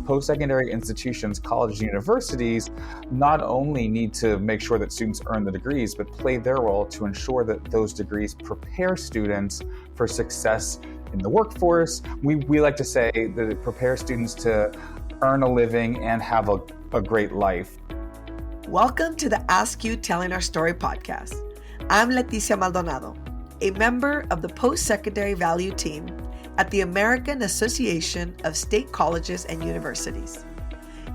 post-secondary institutions, colleges, and universities not only need to make sure that students earn the degrees, but play their role to ensure that those degrees prepare students for success in the workforce. We like to say that it prepares students to earn a living and have a great life. Welcome to the AASCU Telling Our Story podcast. I'm Leticia Maldonado, a member of the Postsecondary Value Team at the American Association of State Colleges and Universities.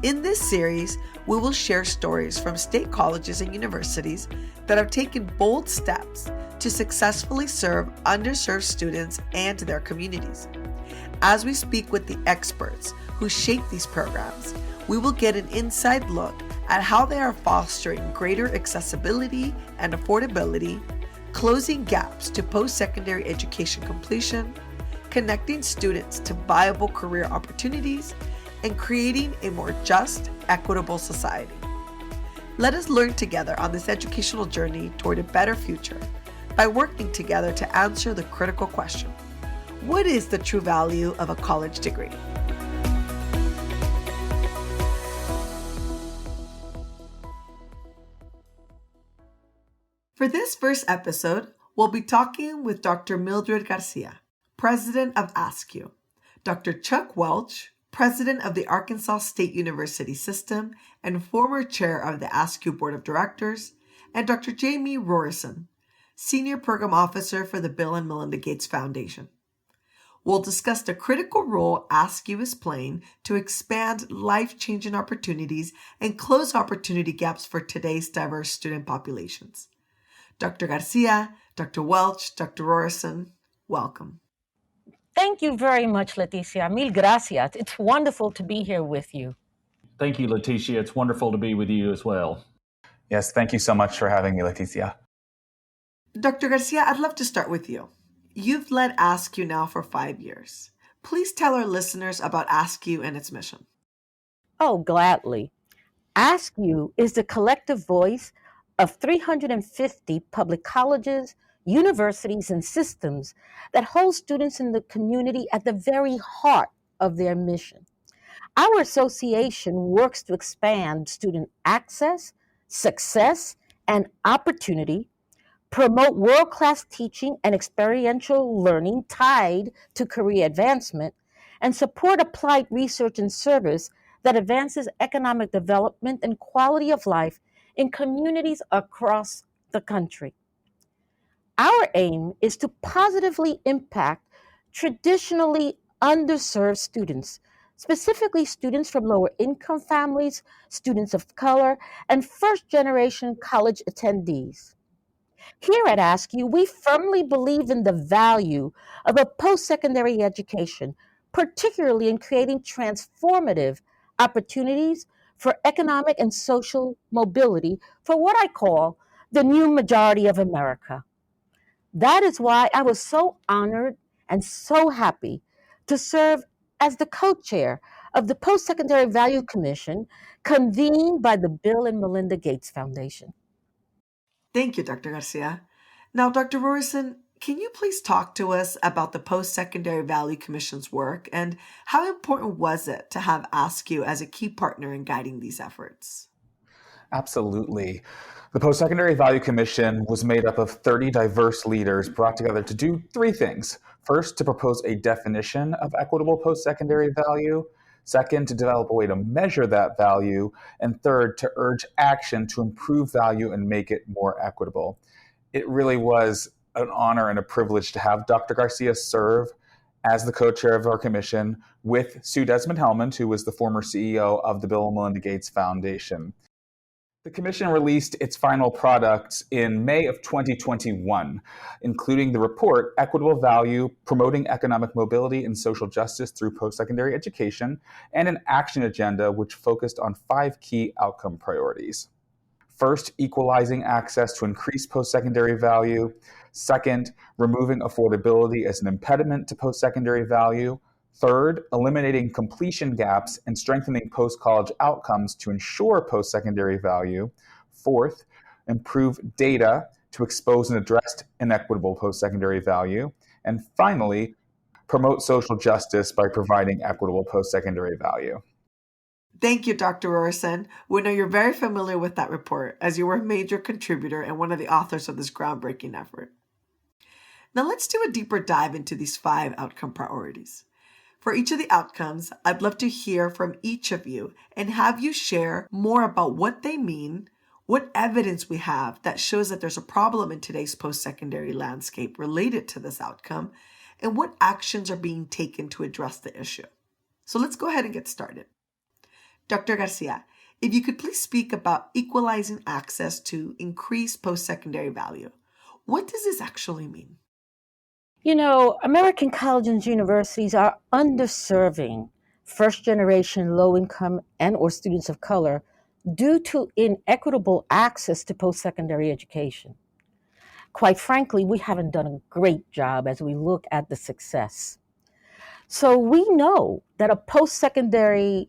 In this series, we will share stories from state colleges and universities that have taken bold steps to successfully serve underserved students and their communities. As we speak with the experts who shape these programs, we will get an inside look at how they are fostering greater accessibility and affordability, closing gaps to post-secondary education completion, connecting students to viable career opportunities, and creating a more just, equitable society. Let us learn together on this educational journey toward a better future by working together to answer the critical question: what is the true value of a college degree? For this first episode, we'll be talking with Dr. Mildred García, President of AASCU, Dr. Chuck Welch, President of the Arkansas State University System and former Chair of the AASCU Board of Directors, and Dr. Jamey Rorison, Senior Program Officer for the Bill and Melinda Gates Foundation. We'll discuss the critical role AASCU is playing to expand life-changing opportunities and close opportunity gaps for today's diverse student populations. Dr. Garcia, Dr. Welch, Dr. Rorison, welcome. Thank you very much, Leticia. Mil gracias. It's wonderful to be here with you. Thank you, Leticia. It's wonderful to be with you as well. Yes, thank you so much for having me, Leticia. Dr. Garcia, I'd love to start with you. You've led AASCU now for 5 years. Please tell our listeners about AASCU and its mission. Oh, gladly. AASCU is the collective voice of 350 public colleges, universities, and systems that hold students in the community at the very heart of their mission. Our association works to expand student access, success, and opportunity, promote world-class teaching and experiential learning tied to career advancement, and support applied research and service that advances economic development and quality of life in communities across the country. Our aim is to positively impact traditionally underserved students, specifically students from lower income families, students of color, and first-generation college attendees. Here at AASCU, we firmly believe in the value of a post-secondary education, particularly in creating transformative opportunities for economic and social mobility for what I call the new majority of America. That is why I was so honored and so happy to serve as the co-chair of the Postsecondary Value Commission convened by the Bill and Melinda Gates Foundation. Thank you, Dr. Garcia. Now, Dr. Rorison, can you please talk to us about the Postsecondary Value Commission's work and how important was it to have AASCU as a key partner in guiding these efforts? Absolutely. The Postsecondary Value Commission was made up of 30 diverse leaders brought together to do three things. First, to propose a definition of equitable post-secondary value. Second, to develop a way to measure that value. And third, to urge action to improve value and make it more equitable. It really was an honor and a privilege to have Dr. Garcia serve as the co-chair of our commission with Sue Desmond-Hellmann, who was the former CEO of the Bill and Melinda Gates Foundation. The commission released its final products in May of 2021, including the report, Equitable Value, Promoting Economic Mobility and Social Justice Through Post-Secondary Education, and an action agenda which focused on 5 key outcome priorities. First, equalizing access to increase post-secondary value. Second, removing affordability as an impediment to post-secondary value. Third, eliminating completion gaps and strengthening post-college outcomes to ensure post-secondary value. Fourth, improve data to expose and address inequitable post-secondary value. And finally, promote social justice by providing equitable post-secondary value. Thank you, Dr. Rorison. We know you're very familiar with that report, as you were a major contributor and one of the authors of this groundbreaking effort. Now let's do a deeper dive into these 5 outcome priorities. For each of the outcomes, I'd love to hear from each of you and have you share more about what they mean, what evidence we have that shows that there's a problem in today's post-secondary landscape related to this outcome, and what actions are being taken to address the issue. So let's go ahead and get started. Dr. Garcia, if you could please speak about equalizing access to increase post-secondary value. What does this actually mean? You know, American colleges and universities are underserving first-generation low-income and or students of color due to inequitable access to post-secondary education. Quite frankly, we haven't done a great job as we look at the success. So we know that a post-secondary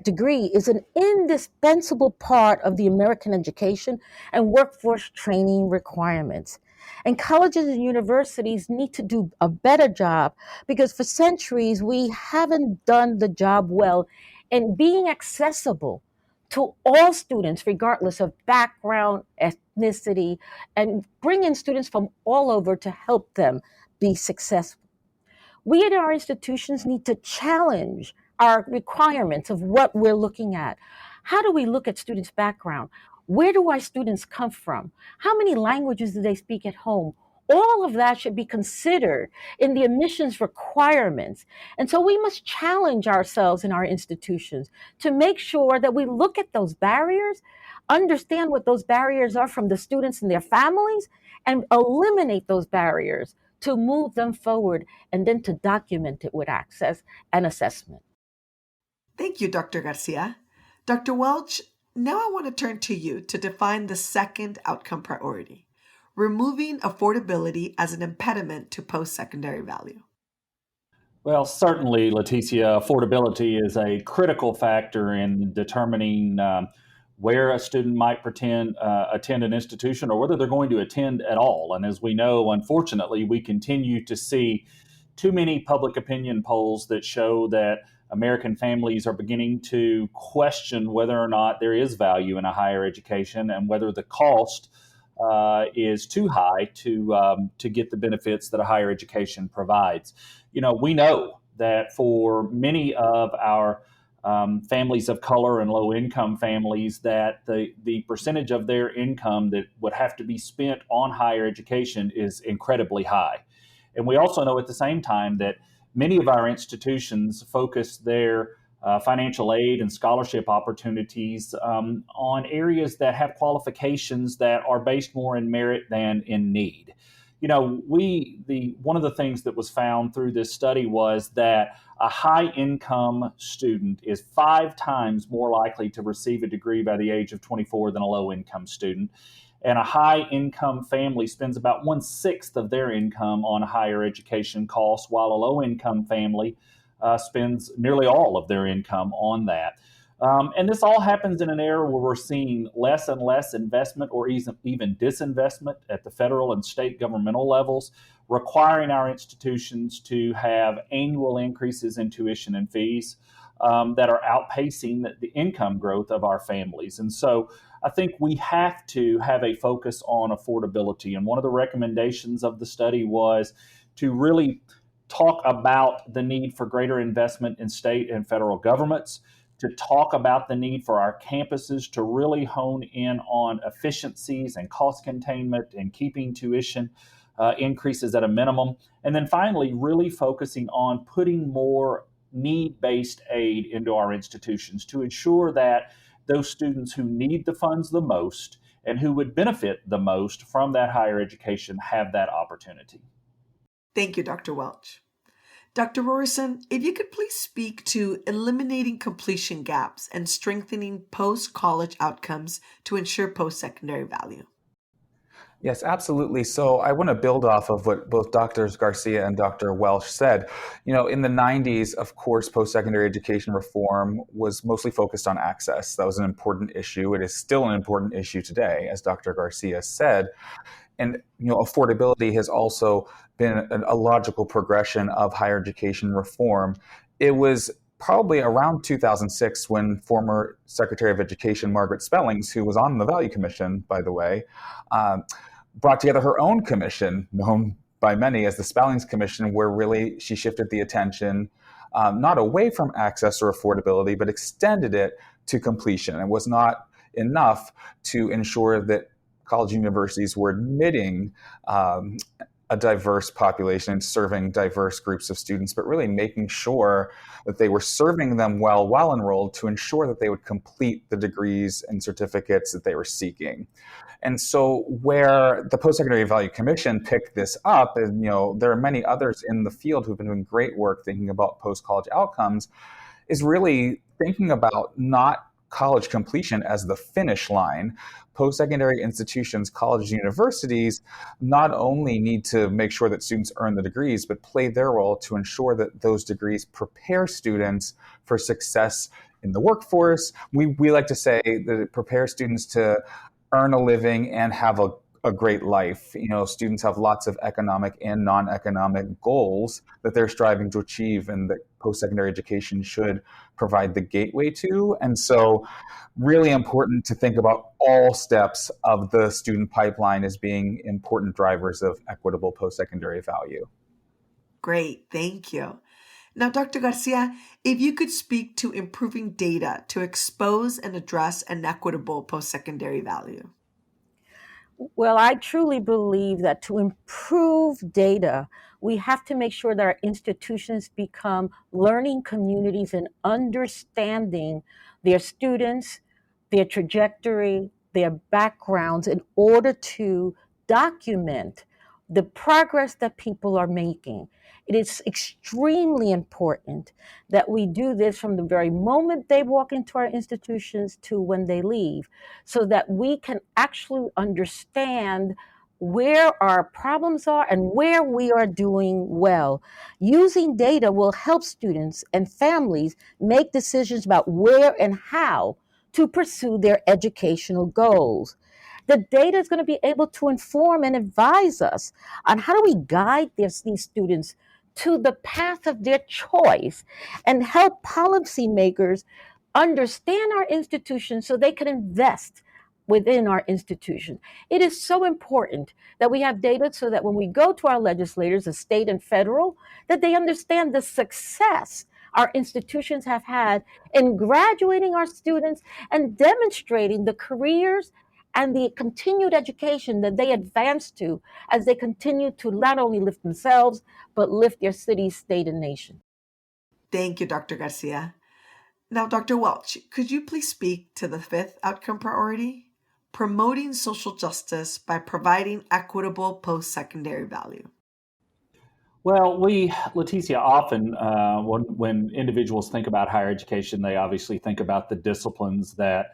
degree is an indispensable part of the American education and workforce training requirements. And colleges and universities need to do a better job because for centuries we haven't done the job well in being accessible to all students, regardless of background, ethnicity, and bringing students from all over to help them be successful. We at our institutions need to challenge our requirements of what we're looking at. How do we look at students' background? Where do our students come from? How many languages do they speak at home? All of that should be considered in the admissions requirements. And so we must challenge ourselves in our institutions to make sure that we look at those barriers, understand what those barriers are from the students and their families, and eliminate those barriers to move them forward and then to document it with access and assessment. Thank you, Dr. Garcia. Dr. Welch, now I want to turn to you to define the second outcome priority, removing affordability as an impediment to post-secondary value. Well, certainly, Leticia, affordability is a critical factor in determining where a student might attend an institution or whether they're going to attend at all. And as we know, unfortunately, we continue to see too many public opinion polls that show that American families are beginning to question whether or not there is value in a higher education and whether the cost is too high to get the benefits that a higher education provides. You know, we know that for many of our families of color and low-income families, that the percentage of their income that would have to be spent on higher education is incredibly high. And we also know at the same time that many of our institutions focus their financial aid and scholarship opportunities on areas that have qualifications that are based more in merit than in need. You know, one of the things that was found through this study was that a high-income student is 5 times more likely to receive a degree by the age of 24 than a low-income student. And a high-income family spends about 1/6 of their income on higher education costs, while a low-income family spends nearly all of their income on that. And this all happens in an era where we're seeing less and less investment or even disinvestment at the federal and state governmental levels, requiring our institutions to have annual increases in tuition and fees that are outpacing the income growth of our families. And so I think we have to have a focus on affordability. And one of the recommendations of the study was to really talk about the need for greater investment in state and federal governments, to talk about the need for our campuses to really hone in on efficiencies and cost containment and keeping tuition increases at a minimum. And then finally, really focusing on putting more need-based aid into our institutions to ensure that those students who need the funds the most and who would benefit the most from that higher education have that opportunity. Thank you, Dr. Welch. Dr. Rorison, if you could please speak to eliminating completion gaps and strengthening post-college outcomes to ensure post-secondary value. Yes, absolutely. So I want to build off of what both Drs. Garcia and Dr. Welch said. You know, in the 90s, of course, post-secondary education reform was mostly focused on access. That was an important issue. It is still an important issue today, as Dr. Garcia said. And, you know, affordability has also been a logical progression of higher education reform. It was probably around 2006 when former Secretary of Education Margaret Spellings, who was on the Value Commission, by the way, brought together her own commission, known by many as the Spellings Commission, where really she shifted the attention not away from access or affordability, but extended it to completion. It was not enough to ensure that college universities were admitting a diverse population and serving diverse groups of students, but really making sure that they were serving them well while enrolled to ensure that they would complete the degrees and certificates that they were seeking. And so where the Postsecondary Value Commission picked this up, and there are many others in the field who've been doing great work thinking about post-college outcomes, is really thinking about not college completion as the finish line. Post-secondary institutions, colleges, universities not only need to make sure that students earn the degrees, but play their role to ensure that those degrees prepare students for success in the workforce. We like to say that it prepares students to earn a living and have a great life. Students have lots of economic and non-economic goals that they're striving to achieve, and that post-secondary education should provide the gateway to. And so really important to think about all steps of the student pipeline as being important drivers of equitable post-secondary value. Great, thank you. Now, Dr. Garcia, if you could speak to improving data to expose and address inequitable post-secondary value. Well, I truly believe that to improve data, we have to make sure that our institutions become learning communities and understanding their students, their trajectory, their backgrounds in order to document the progress that people are making. It is extremely important that we do this from the very moment they walk into our institutions to when they leave, so that we can actually understand where our problems are and where we are doing well. Using data will help students and families make decisions about where and how to pursue their educational goals. The data is going to be able to inform and advise us on how do we guide these students to the path of their choice and help policymakers understand our institutions so they can invest within our institution. It is so important that we have data so that when we go to our legislators, the state and federal, that they understand the success our institutions have had in graduating our students and demonstrating the careers and the continued education that they advance to as they continue to not only lift themselves, but lift their city, state, and nation. Thank you, Dr. Garcia. Now, Dr. Welch, could you please speak to the fifth outcome priority, promoting social justice by providing equitable post-secondary value? Well, Leticia, often when individuals think about higher education, they obviously think about the disciplines that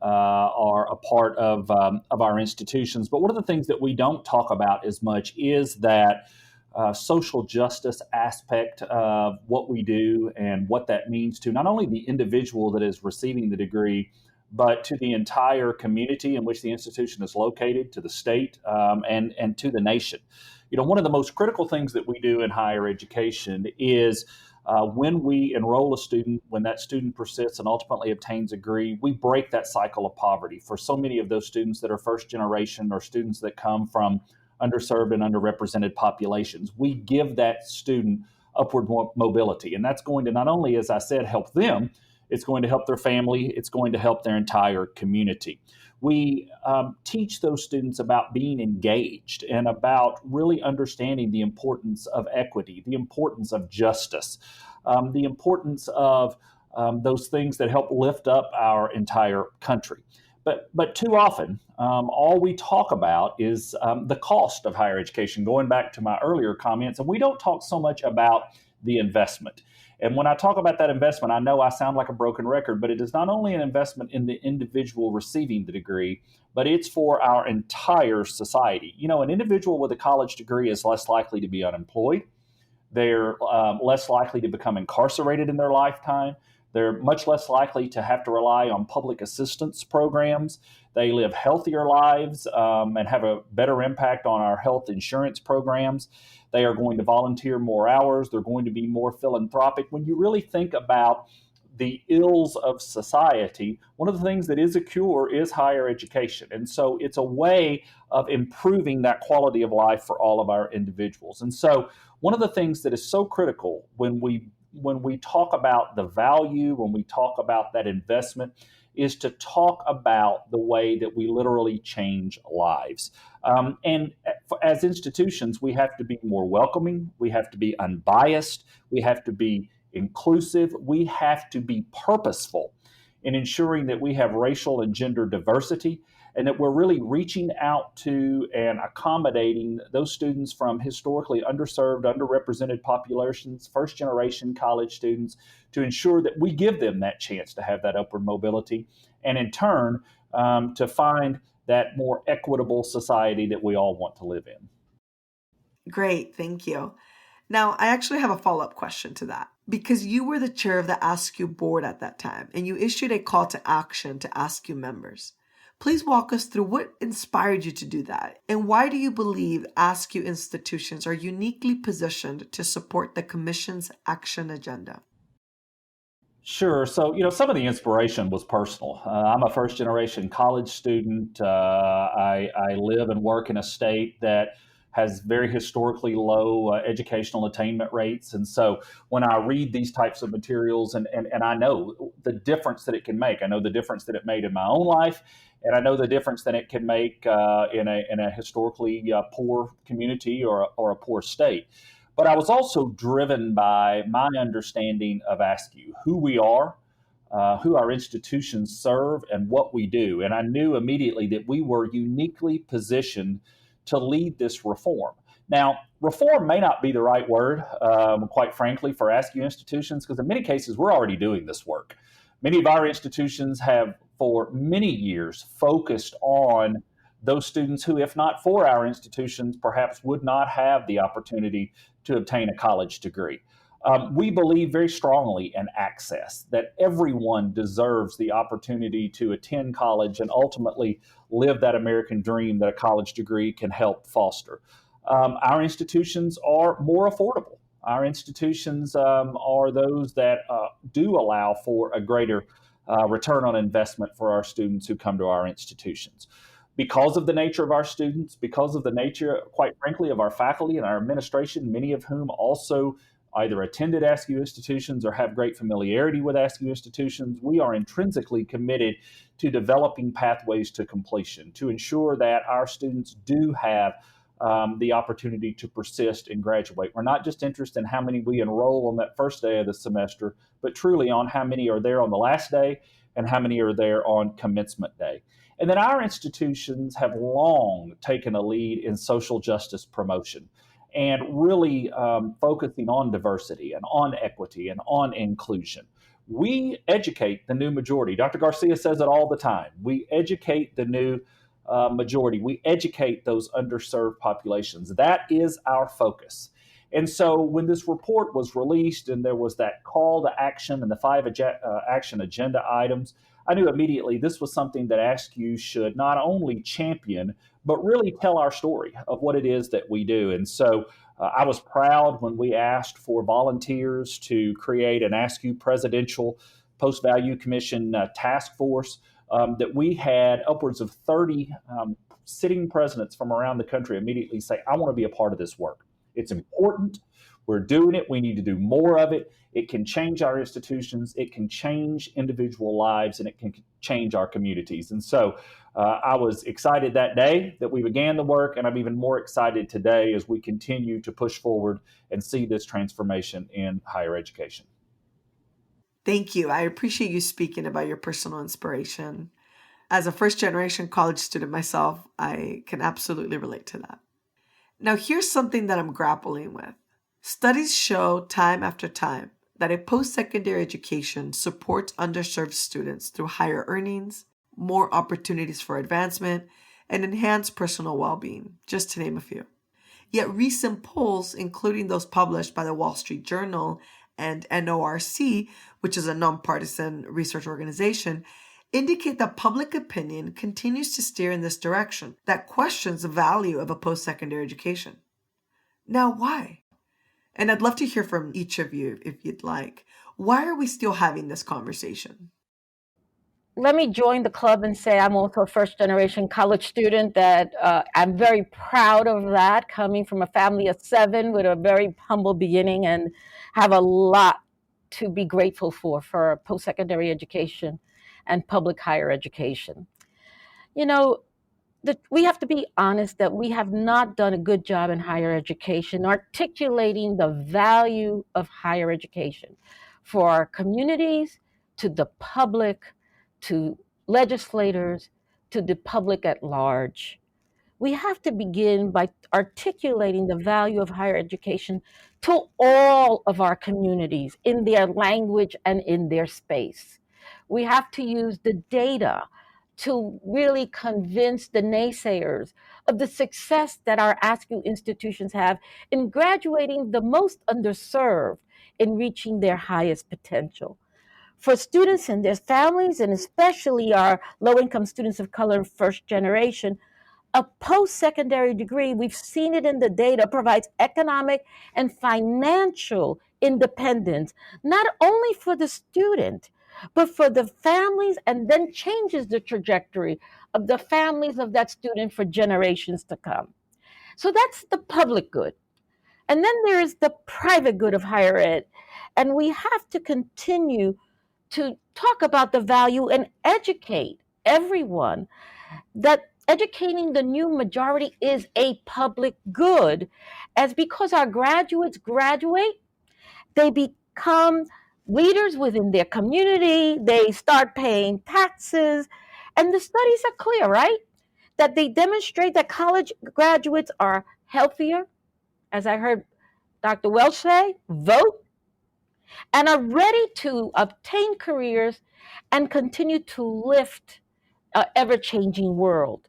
are a part of our institutions. But one of the things that we don't talk about as much is that social justice aspect of what we do and what that means to not only the individual that is receiving the degree, but to the entire community in which the institution is located, to the state, and to the nation. One of the most critical things that we do in higher education is when we enroll a student, when that student persists and ultimately obtains a degree, we break that cycle of poverty. For so many of those students that are first generation or students that come from underserved and underrepresented populations, we give that student upward mobility. And that's going to not only, as I said, help them, it's going to help their family, it's going to help their entire community. We teach those students about being engaged and about really understanding the importance of equity, the importance of justice, the importance of those things that help lift up our entire country. But too often, all we talk about is the cost of higher education, going back to my earlier comments, and we don't talk so much about the investment. And when I talk about that investment, I know I sound like a broken record, but it is not only an investment in the individual receiving the degree, but it's for our entire society. An individual with a college degree is less likely to be unemployed. They're less likely to become incarcerated in their lifetime. They're much less likely to have to rely on public assistance programs. They live healthier lives and have a better impact on our health insurance programs. They are going to volunteer more hours. They're going to be more philanthropic. When you really think about the ills of society, one of the things that is a cure is higher education. And so it's a way of improving that quality of life for all of our individuals. And so one of the things that is so critical when we talk about the value, when we talk about that investment, is to talk about the way that we literally change lives. And as institutions, we have to be more welcoming, we have to be unbiased, we have to be inclusive, we have to be purposeful in ensuring that we have racial and gender diversity, and that we're really reaching out to and accommodating those students from historically underserved, underrepresented populations, first-generation college students, to ensure that we give them that chance to have that upward mobility, and in turn, to find that more equitable society that we all want to live in. Great, thank you. Now, I actually have a follow-up question to that, because you were the chair of the AASCU board at that time, and you issued a call to action to AASCU members. Please walk us through what inspired you to do that, and why do you believe AASCU institutions are uniquely positioned to support the Commission's action agenda? Sure. So, some of the inspiration was personal. I'm a first-generation college student. I live and work in a state that has very historically low educational attainment rates. And so when I read these types of materials and I know the difference that it can make, I know the difference that it made in my own life, and I know the difference that it can make in a historically poor community or a poor state. But I was also driven by my understanding of AASCU, who we are, who our institutions serve, and what we do. And I knew immediately that we were uniquely positioned to lead this reform. Now, reform may not be the right word, quite frankly, for AASCU institutions, because in many cases, we're already doing this work. Many of our institutions have, for many years, focused on those students who, if not for our institutions, perhaps would not have the opportunity to obtain a college degree. We believe very strongly in access, that everyone deserves the opportunity to attend college and ultimately live that American dream that a college degree can help foster. Our institutions are more affordable. Our institutions are those that do allow for a greater return on investment for our students who come to our institutions. Because of the nature of our students, because of the nature, quite frankly, of our faculty and our administration, many of whom also either attended AASCU institutions or have great familiarity with AASCU institutions, we are intrinsically committed to developing pathways to completion to ensure that our students do have the opportunity to persist and graduate. We're not just interested in how many we enroll on that first day of the semester, but truly on how many are there on the last day and how many are there on commencement day. And then our institutions have long taken a lead in social justice promotion and really focusing on diversity and on equity and on inclusion. We educate the new majority. Dr. Garcia says it all the time. We educate the new majority. We educate those underserved populations. That is our focus. And so when this report was released and there was that call to action and the 5 action agenda items, I knew immediately this was something that AASCU should not only champion, but really tell our story of what it is that we do. And so I was proud when we asked for volunteers to create an AASCU Presidential Post-Value Commission task force, that we had upwards of 30 sitting presidents from around the country immediately say, I want to be a part of this work. It's important. We're doing it. We need to do more of it. It can change our institutions. It can change individual lives, and it can change our communities. And so I was excited that day that we began the work, and I'm even more excited today as we continue to push forward and see this transformation in higher education. Thank you. I appreciate you speaking about your personal inspiration. As a first-generation college student myself, I can absolutely relate to that. Now, here's something that I'm grappling with. Studies show time after time that a post-secondary education supports underserved students through higher earnings, more opportunities for advancement, and enhanced personal well-being, just to name a few. Yet recent polls, including those published by the Wall Street Journal and NORC, which is a nonpartisan research organization, indicate that public opinion continues to steer in this direction, that questions the value of a post-secondary education. Now, why? And I'd love to hear from each of you if you'd like. Why are we still having this conversation? Let me join the club and say I'm also a first-generation college student, that I'm very proud of that, coming from a family of 7 with a very humble beginning, and have a lot to be grateful for post-secondary education and public higher education. You know, we have to be honest that we have not done a good job in higher education articulating the value of higher education for our communities, to the public, to legislators, to the public at large. We have to begin by articulating the value of higher education to all of our communities in their language and in their space. We have to use the data to really convince the naysayers of the success that our AASCU institutions have in graduating the most underserved in reaching their highest potential. For students and their families, and especially our low-income students of color, first generation, a post-secondary degree, we've seen it in the data, provides economic and financial independence, not only for the student, but for the families, and then changes the trajectory of the families of that student for generations to come. So that's the public good. And then there's the private good of higher ed. And we have to continue to talk about the value and educate everyone that educating the new majority is a public good, as because our graduates graduate, they become leaders within their community, they start paying taxes, and the studies are clear, right? That they demonstrate that college graduates are healthier, as I heard Dr. Welch say, vote, and are ready to obtain careers and continue to lift an ever-changing world.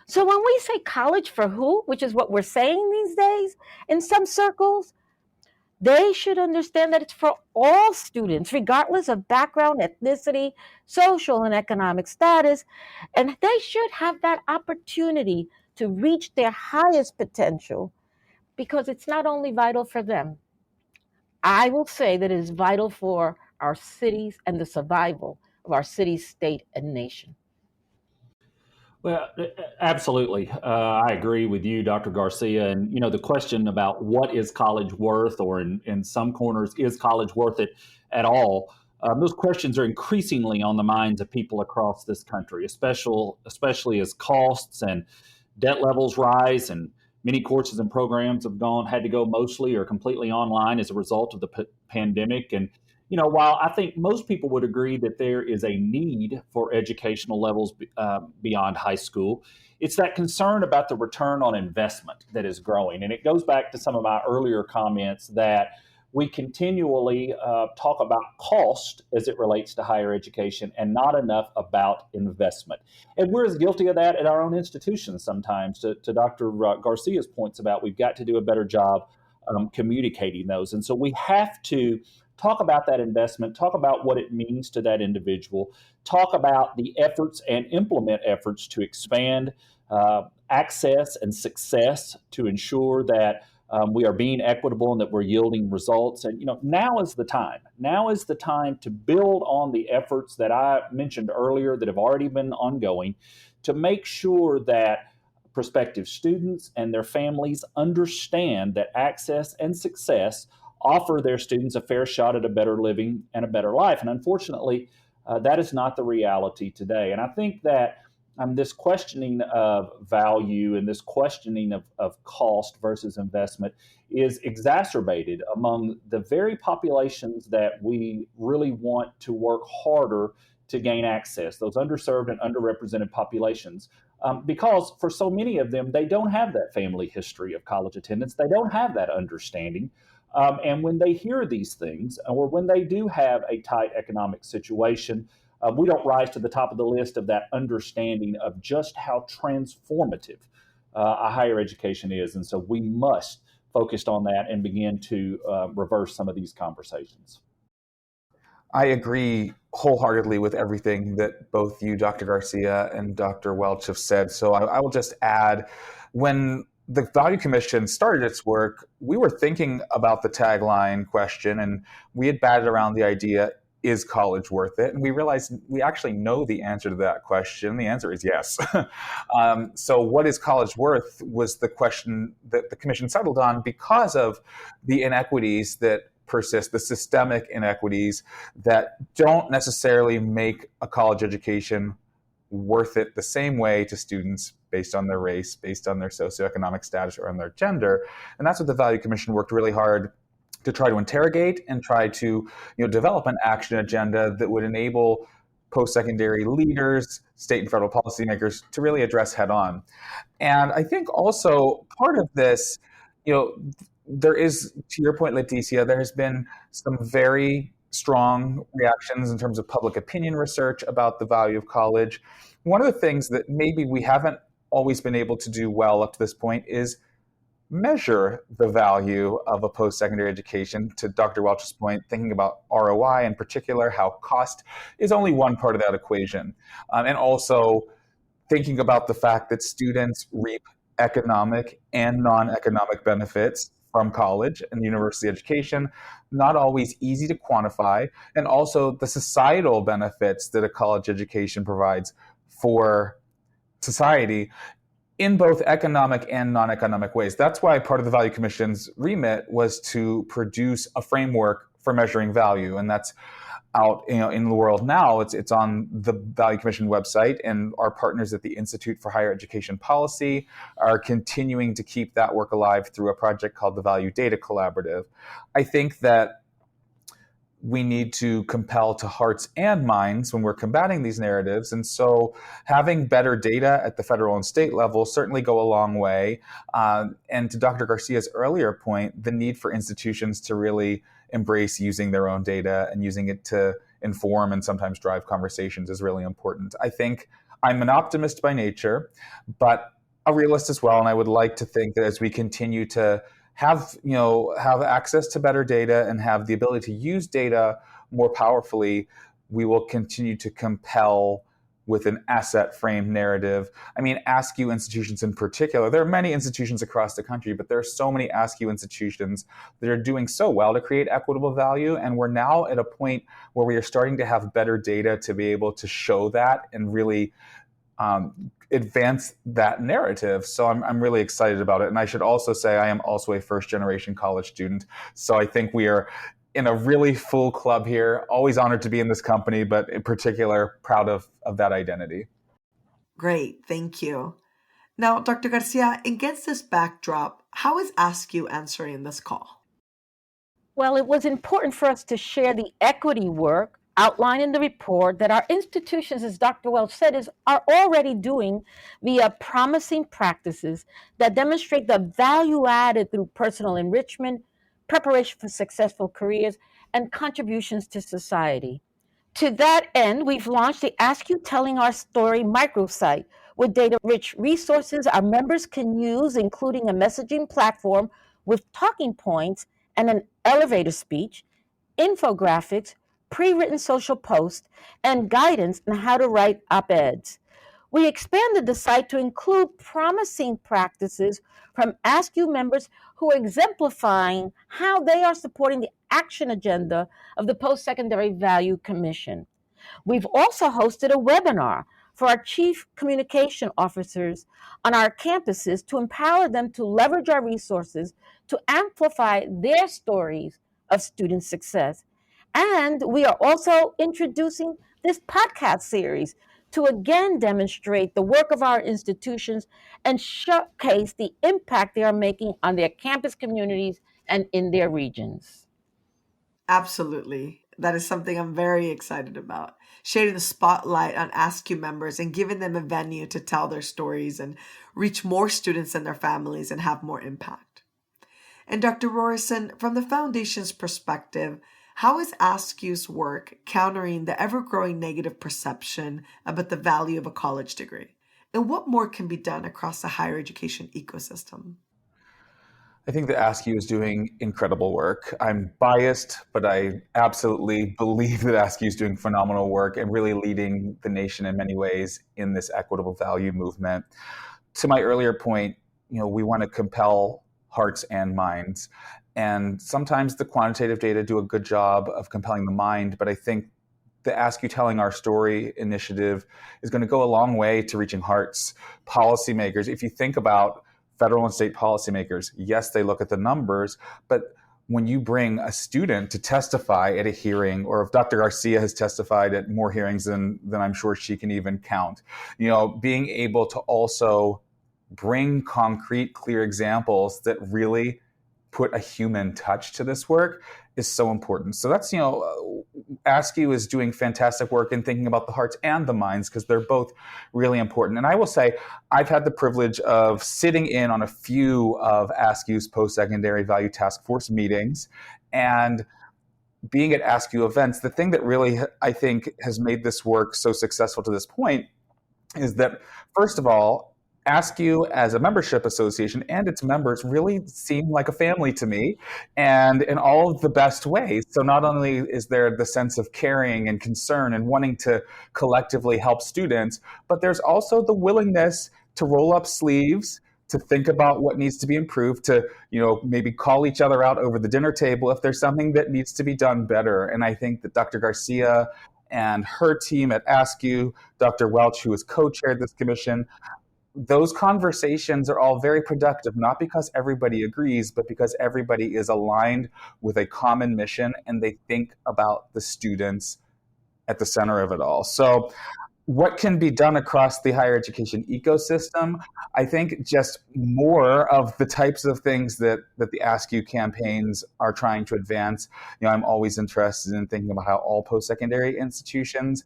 So when we say college for who, which is what we're saying these days in some circles, they should understand that it's for all students, regardless of background, ethnicity, social and economic status, and they should have that opportunity to reach their highest potential, because it's not only vital for them. I will say that it is vital for our cities and the survival of our city, state, and nation. Well, absolutely. I agree with you, Dr. Garcia. And, the question about what is college worth, or in some corners, is college worth it at all? Those questions are increasingly on the minds of people across this country, especially as costs and debt levels rise, and many courses and programs have had to go mostly or completely online as a result of the pandemic. And while I think most people would agree that there is a need for educational levels beyond high school, it's that concern about the return on investment that is growing. And it goes back to some of my earlier comments that we continually talk about cost as it relates to higher education and not enough about investment. And we're as guilty of that at our own institutions sometimes. To Dr. Garcia's points about we've got to do a better job communicating those. And so we have to talk about that investment, talk about what it means to that individual, talk about the efforts and implement efforts to expand access and success to ensure that we are being equitable and that we're yielding results. And, now is the time. Now is the time to build on the efforts that I mentioned earlier that have already been ongoing, to make sure that prospective students and their families understand that access and success offer their students a fair shot at a better living and a better life. And unfortunately, that is not the reality today. And I think that this questioning of value and this questioning of cost versus investment is exacerbated among the very populations that we really want to work harder to gain access, those underserved and underrepresented populations. Because for so many of them, they don't have that family history of college attendance. They don't have that understanding. And when they hear these things, or when they do have a tight economic situation, we don't rise to the top of the list of that understanding of just how transformative a higher education is. And so we must focus on that and begin to reverse some of these conversations. I agree wholeheartedly with everything that both you, Dr. Garcia, and Dr. Welch have said. So I will just add, when the Value Commission started its work, we were thinking about the tagline question, and we had batted around the idea, is college worth it? And we realized we actually know the answer to that question. The answer is yes. So what is college worth was the question that the commission settled on because of the inequities that persist, the systemic inequities that don't necessarily make a college education worth it the same way to students based on their race, based on their socioeconomic status, or on their gender. And that's what the Value Commission worked really hard to try to interrogate and try to develop an action agenda that would enable post-secondary leaders, state and federal policymakers to really address head on. And I think also part of this, there is, to your point, Leticia, there has been some very strong reactions in terms of public opinion research about the value of college. One of the things that maybe we haven't always been able to do well up to this point is measure the value of a post-secondary education. To Dr. Welch's point, thinking about ROI in particular, how cost is only one part of that equation. And also thinking about the fact that students reap economic and non-economic benefits from college and university education, not always easy to quantify, and also the societal benefits that a college education provides for society in both economic and non-economic ways. That's why part of the Value Commission's remit was to produce a framework for measuring value, and that's out in the world now. It's on the Value Commission website, and our partners at the Institute for Higher Education Policy are continuing to keep that work alive through a project called the Value Data Collaborative. I think that we need to compel to hearts and minds when we're combating these narratives. And so having better data at the federal and state level certainly go a long way. And to Dr. Garcia's earlier point, the need for institutions to really embrace using their own data and using it to inform and sometimes drive conversations is really important. I think I'm an optimist by nature, but a realist as well. And I would like to think that as we continue to have access to better data and have the ability to use data more powerfully, we will continue to compel with an asset frame narrative. I mean, AASCU institutions in particular, there are many institutions across the country, but there are so many AASCU institutions that are doing so well to create equitable value. And we're now at a point where we are starting to have better data to be able to show that and really advance that narrative. So I'm really excited about it. And I should also say I am also a first-generation college student. So I think we are in a really full club here. Always honored to be in this company, but in particular, proud of that identity. Great, thank you. Now, Dr. Garcia, against this backdrop, how is AASCU answering this call? Well, it was important for us to share the equity work outlined in the report that our institutions, as Dr. Welch said, are already doing via promising practices that demonstrate the value added through personal enrichment, preparation for successful careers, and contributions to society. To that end, we've launched the AASCU Telling Our Story microsite with data-rich resources our members can use, including a messaging platform with talking points and an elevator speech, infographics, pre-written social posts, and guidance on how to write op-eds. We expanded the site to include promising practices from AASCU members who are exemplifying how they are supporting the action agenda of the Post-Secondary Value Commission. We've also hosted a webinar for our chief communication officers on our campuses to empower them to leverage our resources to amplify their stories of student success. And we are also introducing this podcast series to again demonstrate the work of our institutions and showcase the impact they are making on their campus communities and in their regions. Absolutely. That is something I'm very excited about. Shedding the spotlight on AASCU members and giving them a venue to tell their stories and reach more students and their families and have more impact. And Dr. Rorison, from the Foundation's perspective, how is AASCU's work countering the ever-growing negative perception about the value of a college degree? And what more can be done across the higher education ecosystem? I think that AASCU is doing incredible work. I'm biased, but I absolutely believe that AASCU is doing phenomenal work and really leading the nation in many ways in this equitable value movement. To my earlier point, we want to compel hearts and minds. And sometimes the quantitative data do a good job of compelling the mind, but I think the AASCU Telling Our Story initiative is going to go a long way to reaching hearts. Policymakers, if you think about federal and state policymakers, yes, they look at the numbers, but when you bring a student to testify at a hearing, or if Dr. Garcia has testified at more hearings than I'm sure she can even count, being able to also bring concrete, clear examples that really put a human touch to this work is so important. So that's, AASCU is doing fantastic work in thinking about the hearts and the minds, because they're both really important. And I will say, I've had the privilege of sitting in on a few of AASCU's post-secondary value task force meetings, and being at AASCU events. The thing that really, I think, has made this work so successful to this point is that, first of all, AASCU as a membership association and its members really seem like a family to me, and in all of the best ways. So not only is there the sense of caring and concern and wanting to collectively help students, but there's also the willingness to roll up sleeves, to think about what needs to be improved, to maybe call each other out over the dinner table if there's something that needs to be done better. And I think that Dr. Garcia and her team at AASCU, Dr. Welch, who has co-chaired this commission, those conversations are all very productive, not because everybody agrees, but because everybody is aligned with a common mission and they think about the students at the center of it all. So what can be done across the higher education ecosystem? I think just more of the types of things that the AASCU campaigns are trying to advance. I'm always interested in thinking about how all post-secondary institutions,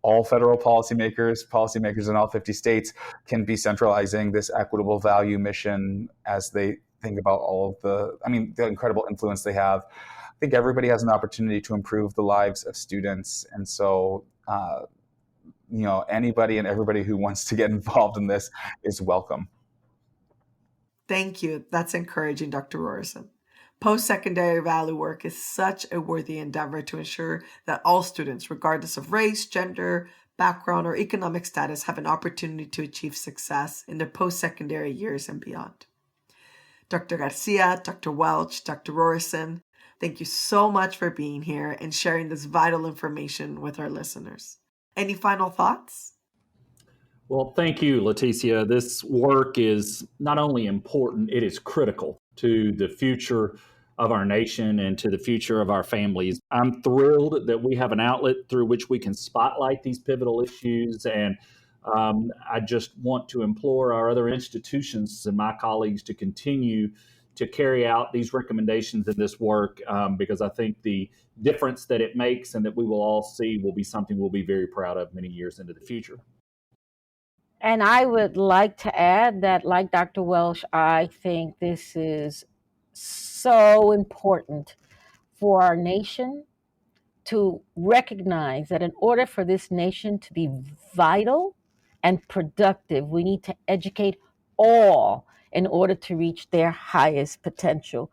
all federal policymakers in all 50 states can be centralizing this equitable value mission as they think about all of the incredible influence they have. I think everybody has an opportunity to improve the lives of students. And so, anybody and everybody who wants to get involved in this is welcome. Thank you. That's encouraging, Dr. Rorison. Post-secondary value work is such a worthy endeavor to ensure that all students, regardless of race, gender, background, or economic status, have an opportunity to achieve success in their post-secondary years and beyond. Dr. Garcia, Dr. Welch, Dr. Rorison, thank you so much for being here and sharing this vital information with our listeners. Any final thoughts? Well, thank you, Leticia. This work is not only important, it is critical to the future of our nation and to the future of our families. I'm thrilled that we have an outlet through which we can spotlight these pivotal issues. And I just want to implore our other institutions and my colleagues to continue to carry out these recommendations in this work, because I think the difference that it makes and that we will all see will be something we'll be very proud of many years into the future. And I would like to add that, like Dr. Welch, I think this is so important for our nation to recognize that in order for this nation to be vital and productive, we need to educate all in order to reach their highest potential.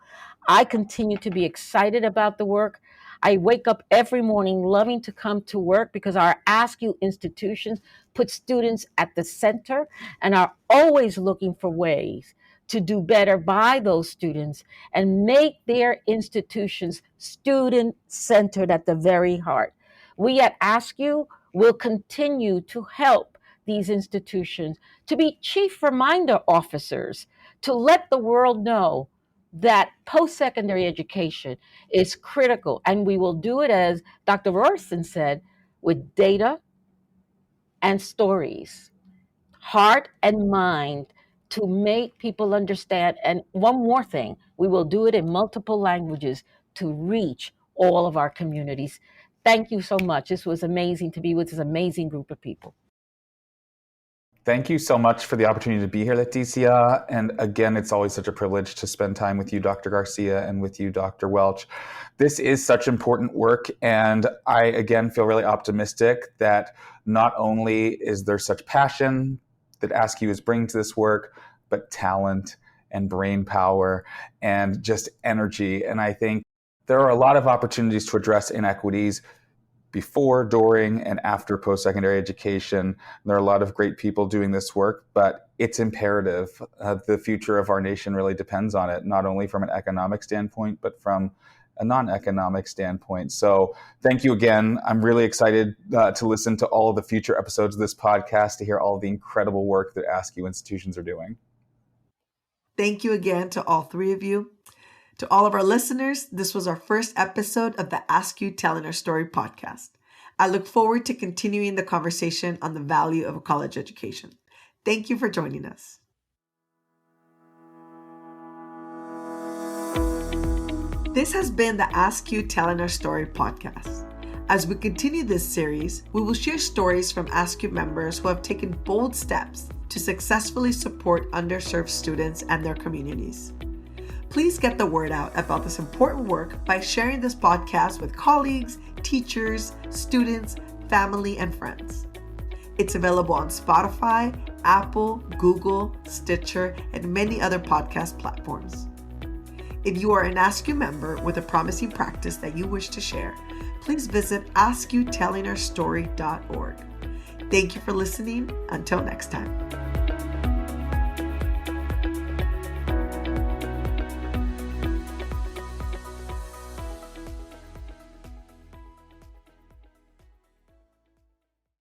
I continue to be excited about the work. I wake up every morning loving to come to work because our AASCU institutions put students at the center and are always looking for ways to do better by those students and make their institutions student-centered at the very heart. We at AASCU will continue to help these institutions to be chief reminder officers, to let the world know that post-secondary education is critical. And we will do it, as Dr. Rorison said, with data and stories, heart and mind, to make people understand. And one more thing, we will do it in multiple languages to reach all of our communities. Thank you so much. This was amazing to be with this amazing group of people. Thank you so much for the opportunity to be here, Leticia. And again, it's always such a privilege to spend time with you, Dr. Garcia, and with you, Dr. Welch. This is such important work. And I, again, feel really optimistic that not only is there such passion that AASCU is bringing to this work, but talent and brain power and just energy. And I think there are a lot of opportunities to address inequities before, during, and after post-secondary education. There are a lot of great people doing this work, but it's imperative. The future of our nation really depends on it, not only from an economic standpoint, but from a non-economic standpoint. So thank you again. I'm really excited to listen to all of the future episodes of this podcast, to hear all of the incredible work that AASCU institutions are doing. Thank you again to all three of you. To all of our listeners, this was our first episode of the AASCU Telling Our Story podcast. I look forward to continuing the conversation on the value of a college education. Thank you for joining us. This has been the AASCU Telling Our Story podcast. As we continue this series, we will share stories from AASCU members who have taken bold steps to successfully support underserved students and their communities. Please get the word out about this important work by sharing this podcast with colleagues, teachers, students, family, and friends. It's available on Spotify, Apple, Google, Stitcher, and many other podcast platforms. If you are an AASCU member with a promising practice that you wish to share, please visit AASCUtellingourstory.org. Thank you for listening. Until next time.